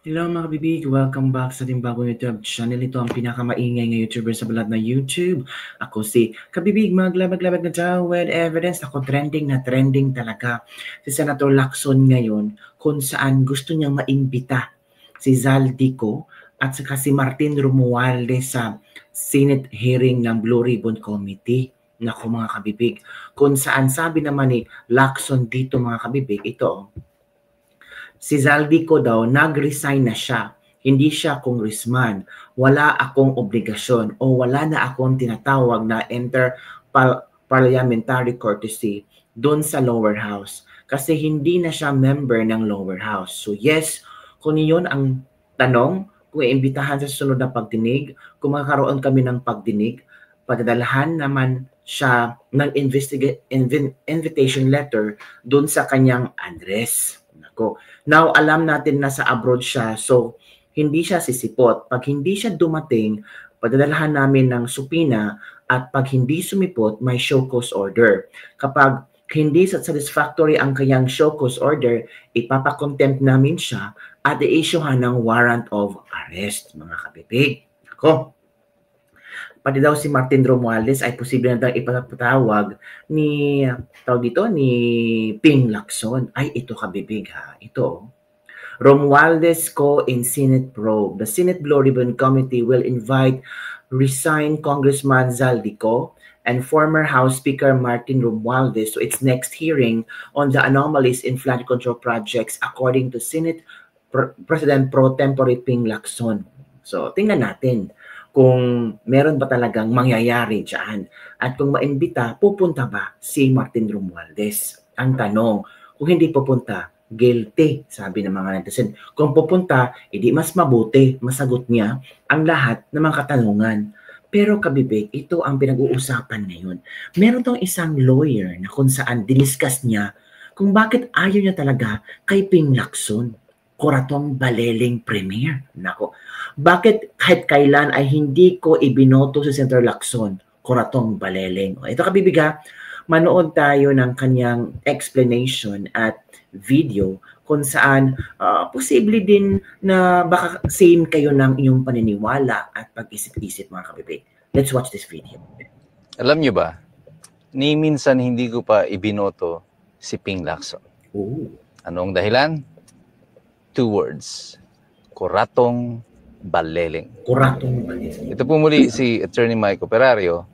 Hello mga kabibig, welcome back sa ating bagong YouTube channel. Ito ang pinakamaingay na YouTuber sa balat na YouTube. Ako si Kabibig, maglabag-labag na daw with evidence. Ako trending na trending talaga. Si Senator Lacson ngayon kung saan gusto niyang maimbita si Zaldico at saka si Martin Romualdez sa Senate hearing ng Blue Ribbon Committee. Naku mga kabibig, kung saan sabi naman ni Lacson dito mga kabibig, ito si Zaldico daw nag-resign na siya. Hindi siya congressman. Wala akong obligasyon o wala na akong tinatawag na parliamentary courtesy doon sa lower house. Kasi hindi na siya member ng lower house. So yes, kung yun ang tanong, kung iimbitahan sa susunod na pagdinig, kung makakaroon kami ng pagdinig, padadalahan naman siya ng invitation letter doon sa kanyang address. Nako. Now, alam natin na sa abroad siya, so hindi siya sisipot. Pag hindi siya dumating, padadalahan namin ng supina at pag hindi sumipot, may show cause order. Kapag hindi satisfactory ang kanyang show cause order, ipapakontempt namin siya at i-issuehan ng warrant of arrest, mga kabibig. Ako, pati daw si Martin Romualdez ay posible na daw ipatawag ni Ping Lacson. Ay, ito kabibig ha. Ito. Romualdez co in Senate probe. The Senate Blue Ribbon Committee will invite resigned Congressman Zaldico and former House Speaker Martin Romualdez to its next hearing on the anomalies in flood control projects according to Senate President Pro Tempore Ping Lacson. So, tingnan natin kung meron ba talagang mangyayari dyan. At kung maimbita, pupunta ba si Martin Romualdez? Ang tanong, kung hindi pupunta, guilty, sabi ng mga netizen. Kung pupunta, edi mas mabuti, masagot niya ang lahat ng mga katanungan. Pero kabibig, ito ang pinag-uusapan ngayon. Meron tong isang lawyer na kung saan diniscuss niya kung bakit ayaw niya talaga kay Ping Lacson, Corazon Baleling Premier. Nako, bakit kahit kailan ay hindi ko ibinoto si Senator Lacson, Corazon Baleling? Ito kabibiga, manood tayo ng kanyang explanation at video kung saan posible din na baka same kayo ng inyong paniniwala at pag-isip-isip mga kabibig. Let's watch this video. Alam niyo ba, ni minsan hindi ko pa ibinoto si Ping Lacson. Ooh. Anong dahilan? 2 words. Corazon Baleling. Corazon Baleling. Ito po muli si Attorney Mike Operario.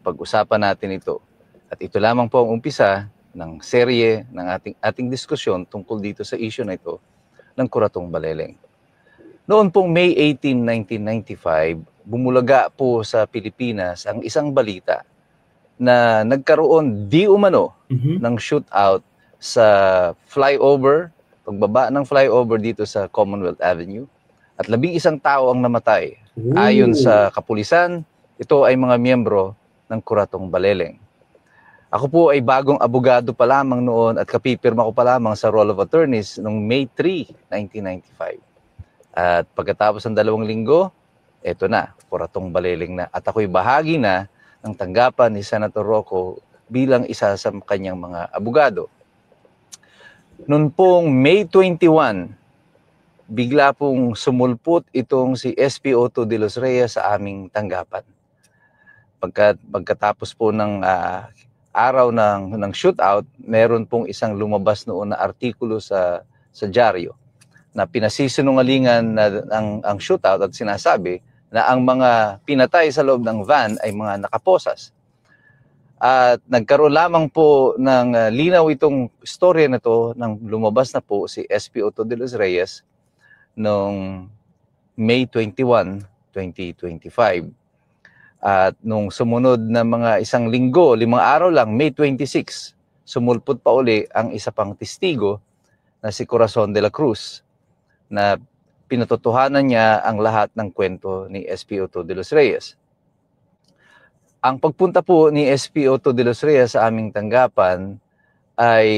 Pag-usapan natin ito. At ito lamang po ang umpisa ng serye ng ating diskusyon tungkol dito sa issue na ito ng Corazon Baleling. Noon pong May 18, 1995, bumulaga po sa Pilipinas ang isang balita na nagkaroon di umano ng shootout sa flyover, pagbaba ng flyover dito sa Commonwealth Avenue, at 11 tao ang namatay. Ooh. Ayon sa kapulisan, ito ay mga miyembro ng Corazon Baleling. Ako po ay bagong abogado pa lamang noon at kapipirma ko pa lamang sa Roll of Attorneys noong May 3, 1995. At pagkatapos ng 2 linggo, eto na, Corazon Baleling na. At ako'y bahagi na ng tanggapan ni Senator Rocco bilang isa sa kanyang mga abogado. Noon pong May 21, bigla pong sumulpot itong si SP Otto de los Reyes sa aming tanggapan. Pagkatapos po ng araw ng shootout, meron pong isang lumabas noon na artikulo sa dyaryo na pinasisinungalingan na ang shootout at sinasabi na ang mga pinatay sa loob ng van ay mga nakaposas. At nagkaroon lamang po ng linaw itong storya na to nang lumabas na po si SP Otto de los Reyes noong May 21, 2025. At nung sumunod na mga 1 linggo, 5 araw lang, May 26, sumulpot pa uli ang isa pang testigo na si Corazon de la Cruz na pinatotohanan niya ang lahat ng kwento ni SP Otto de los Reyes. Ang pagpunta po ni SP Otto de los Reyes sa aming tanggapan ay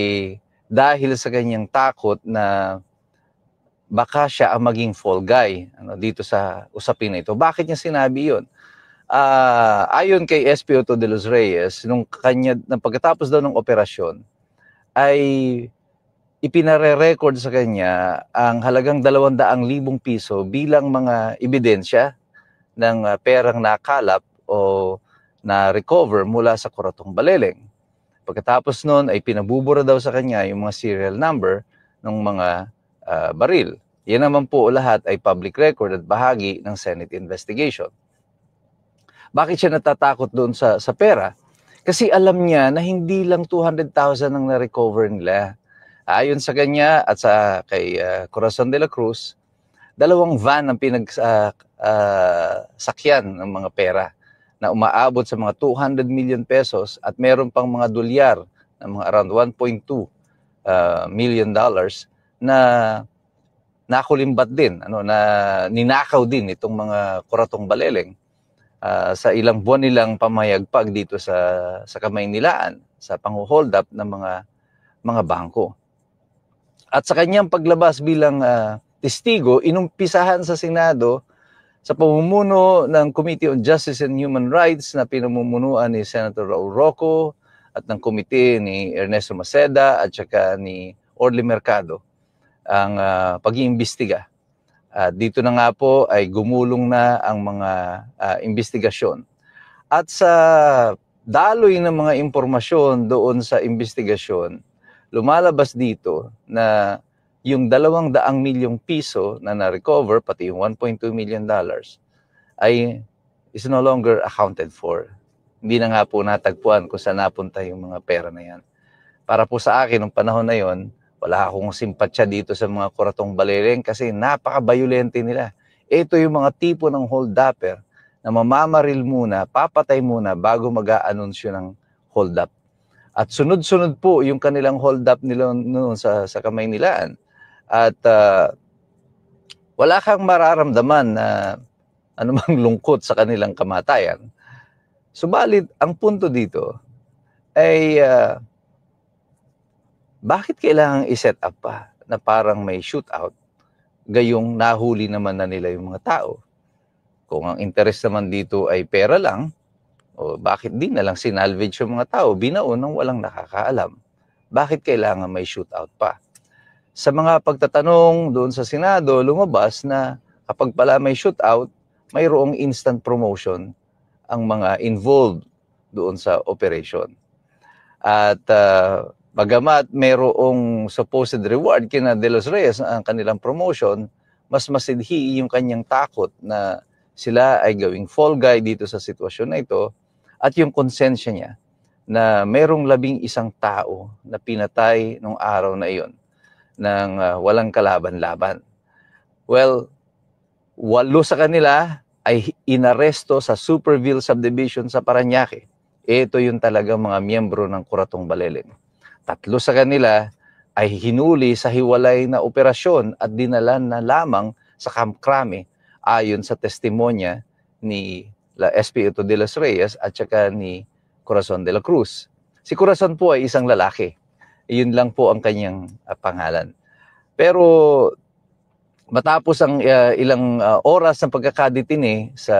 dahil sa kanyang takot na baka siya ang maging fall guy dito sa usapin na ito. Bakit niya sinabi yun? Ayon kay SP Otto de los Reyes, nung pagkatapos daw ng operasyon, ay ipinare-record sa kanya ang halagang 200,000 piso bilang mga ebidensya ng perang nakalap o na-recover mula sa Kuratong Baleleng. Pagkatapos nun ay pinabubura daw sa kanya yung mga serial number ng mga baril. Yan naman po lahat ay public record at bahagi ng Senate investigation. Bakit siya natatakot doon sa pera? Kasi alam niya na hindi lang 200,000 ang na-recover nila. Ayon sa kanya at sa kay Corazon de la Cruz, 2 van ang sakyan ng mga pera na umaabot sa mga 200 million pesos at meron pang mga dolyar na mga around 1.2 million dollars na nakulimbat din, na ninakaw din itong mga Kuratong Baleleng sa ilang buwan nilang pamayagpag dito sa Kamaynilaan sa pang-hold up ng mga bangko. At sa kanyang paglabas bilang testigo, inumpisahan sa Senado sa pamumuno ng Committee on Justice and Human Rights na pinamumunuan ni Senator Raul Roco at ng komite ni Ernesto Maceda at saka ni Orly Mercado ang pag-iimbestiga. Dito na nga po ay gumulong na ang mga investigasyon. At sa daloy ng mga impormasyon doon sa investigasyon, lumalabas dito na yung 200 milyong piso na na-recover, pati yung 1.2 million dollars, ay is no longer accounted for. Hindi na nga po natagpuan kung saan napunta yung mga pera na yan. Para po sa akin, nung panahon na yon, wala akong simpatsya dito sa mga Kuratong Baleleng kasi napaka-violente nila. Ito yung mga tipo ng hold-upper na mamamaril muna, papatay muna bago mag-a-anunsyo ng hold-up. At sunod-sunod po yung kanilang hold-up nila noon sa Kamaynilaan. At wala kang mararamdaman na anumang lungkot sa kanilang kamatayan. Subalit, ang punto dito ay bakit kailangang i-set up pa na parang may shootout gayong nahuli naman na nila yung mga tao? Kung ang interest naman dito ay pera lang, o bakit di na lang sinalvage yung mga tao, binaon ng walang nakakaalam? Bakit kailangan may shootout pa? Sa mga pagtatanong doon sa Senado, lumabas na kapag pala may shootout, mayroong instant promotion ang mga involved doon sa operation. At bagamat mayroong supposed reward kina De Los Reyes ang kanilang promotion, mas masidhi yung kanyang takot na sila ay gawing fall guy dito sa sitwasyon na ito at yung konsensya niya na mayroong 11 tao na pinatay nung araw na iyon ng walang kalaban-laban. Well, 8 sa kanila ay inaresto sa Superville Subdivision sa Parañaque. Ito yung talagang mga miyembro ng Kuratong Baleleng. 3 sa kanila ay hinuli sa hiwalay na operasyon at dinala na lamang sa Camp Crame ayon sa testimonya ni SP Otto de los Reyes at saka ni Corazon de la Cruz. Si Corazon po ay isang lalaki. Iyon lang po ang kanyang pangalan. Pero matapos ang ilang oras ng pagkakadetine sa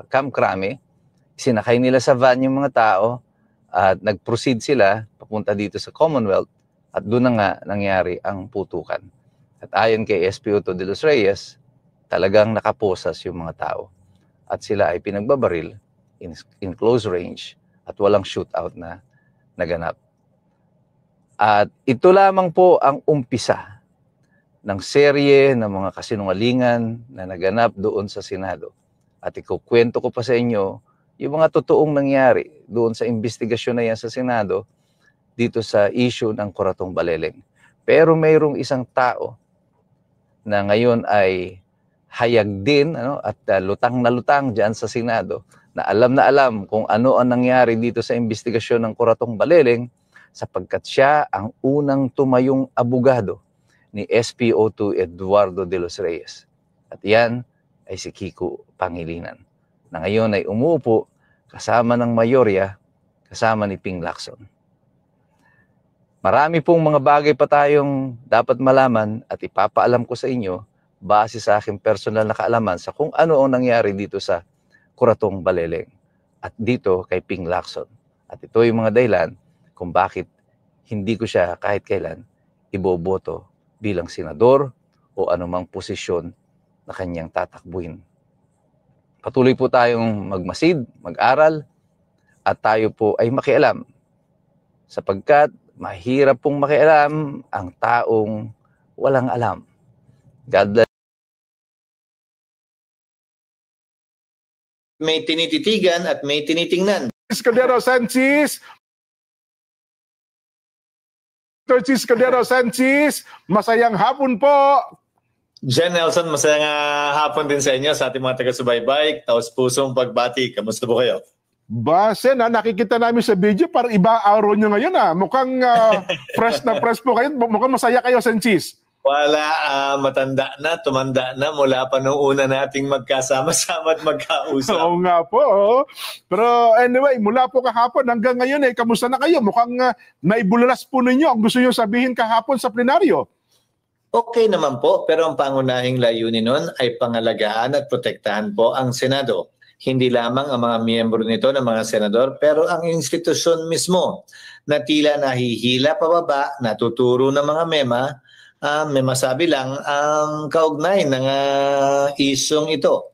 Camp Crame, sinakay nila sa van yung mga tao at nag-proceed sila papunta dito sa Commonwealth at doon na nga nangyari ang putukan. At ayon kay SP Otto de los Reyes, talagang nakaposas yung mga tao at sila ay pinagbabaril in close range at walang shootout na naganap. At ito lamang po ang umpisa ng serye ng mga kasinungalingan na naganap doon sa Senado. At ikukwento ko pa sa inyo yung mga totoong nangyari doon sa investigasyon na yan sa Senado dito sa issue ng Kuratong Baleleng. Pero mayroong isang tao na ngayon ay hayag din at lutang na lutang dyan sa Senado na alam kung ano ang nangyari dito sa investigasyon ng Kuratong Baleleng sapagkat siya ang unang tumayong abogado ni SPO2 Eduardo de los Reyes. At yan ay si Kiko Pangilinan na ngayon ay umuupo kasama ng mayorya, kasama ni Ping Lacson. Marami pong mga bagay pa tayong dapat malaman at ipapaalam ko sa inyo base sa aking personal na kaalaman sa kung ano ang nangyari dito sa Kuratong Baleleng at dito kay Ping Lacson. At ito yung mga dahilan kung bakit hindi ko siya kahit kailan iboboto bilang senador o anumang posisyon na kanyang tatakbuhin. Patuloy po tayong magmasid, mag-aral, at tayo po ay makialam sapagkat mahirap pong makialam ang taong walang alam. God bless. May tinititigan at may tinitingnan. Caldero Sanchez, Francis Caldero Sanchez, masayang hapon po. Jen Nelson, masayang hapon din sa inyo, sa ating mga taga-subaybay. Taos pusong pagbati. Kamusta po kayo? Base na, nakikita namin sa video, parang iba araw nyo ngayon Mukhang fresh na fresh po kayo. Mukhang masaya kayo, Sanchez. Wala, matanda na, tumanda na mula pa nung una nating magkasama-sama at magkausap. Oo nga po. Pero anyway, mula po kahapon hanggang ngayon, kamusta na kayo? Mukhang naibulalas po ninyo ang gusto nyo sabihin kahapon sa plenaryo. Okay naman po, pero ang pangunahing layunin nun ay pangalagaan at protektahan po ang Senado. Hindi lamang ang mga miyembro nito ng mga senador, pero ang institusyon mismo na tila nahihila pababa, natuturo ng mga mema, may masabi lang ang kaugnay ng isyong ito.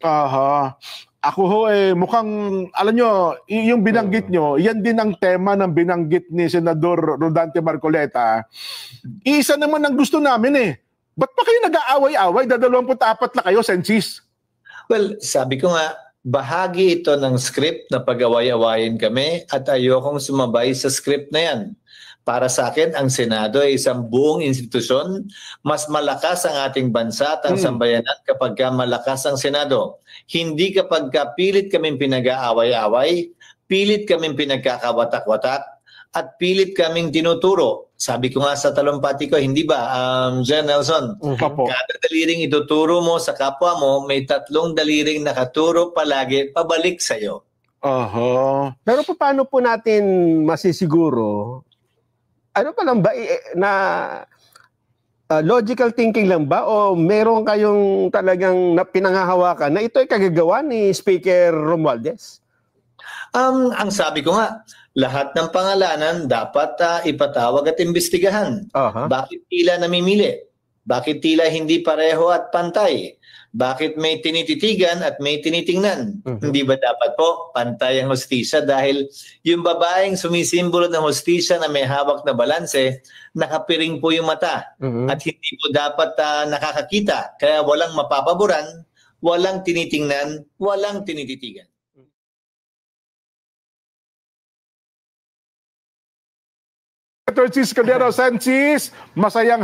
Aha. Ako ho mukhang, alam nyo, yung binanggit nyo, yan din ang tema ng binanggit ni Senador Rodante Marcoleta. Isa naman ang gusto namin Ba't pa kayo nag-aaway-aaway? 24 na kayo, Sanchez. Well, sabi ko nga, bahagi ito ng script na pag-away-awayin kami at ayokong sumabay sa script na yan. Para sa akin, ang Senado ay isang buong institusyon. Mas malakas ang ating bansa at ang sambayanan kapag malakas ang Senado. Hindi kapag pilit kaming pinag-aaway-away, pilit kaming pinagkakawatak-watak, at pilit kaming tinuturo. Sabi ko nga sa talumpati ko, hindi ba, Jen Nelson? Kada daliring ituturo mo sa kapwa mo, may 3 daliring nakaturo palagi pabalik sa'yo. Pero paano po natin masisiguro? Ano pa lang ba na logical thinking lang ba o meron kayong talagang pinanghahawakan na ito ay kagagawa ni Speaker Romualdez? Ang sabi ko nga, lahat ng pangalanan dapat ipatawag at imbestigahan. Bakit tila namimili? Bakit tila hindi pareho at pantay? Bakit may tinititigan at may tinitingnan? Hindi ba dapat po pantay ang hustisya dahil yung babaeng sumisimbolo ng hustisya na may hawak na balanse, nakapiring po yung mata at hindi po dapat nakakakita. Kaya walang mapapaboran, walang tinitingnan, walang tinititigan. Francis Caldero Sanchez, masayang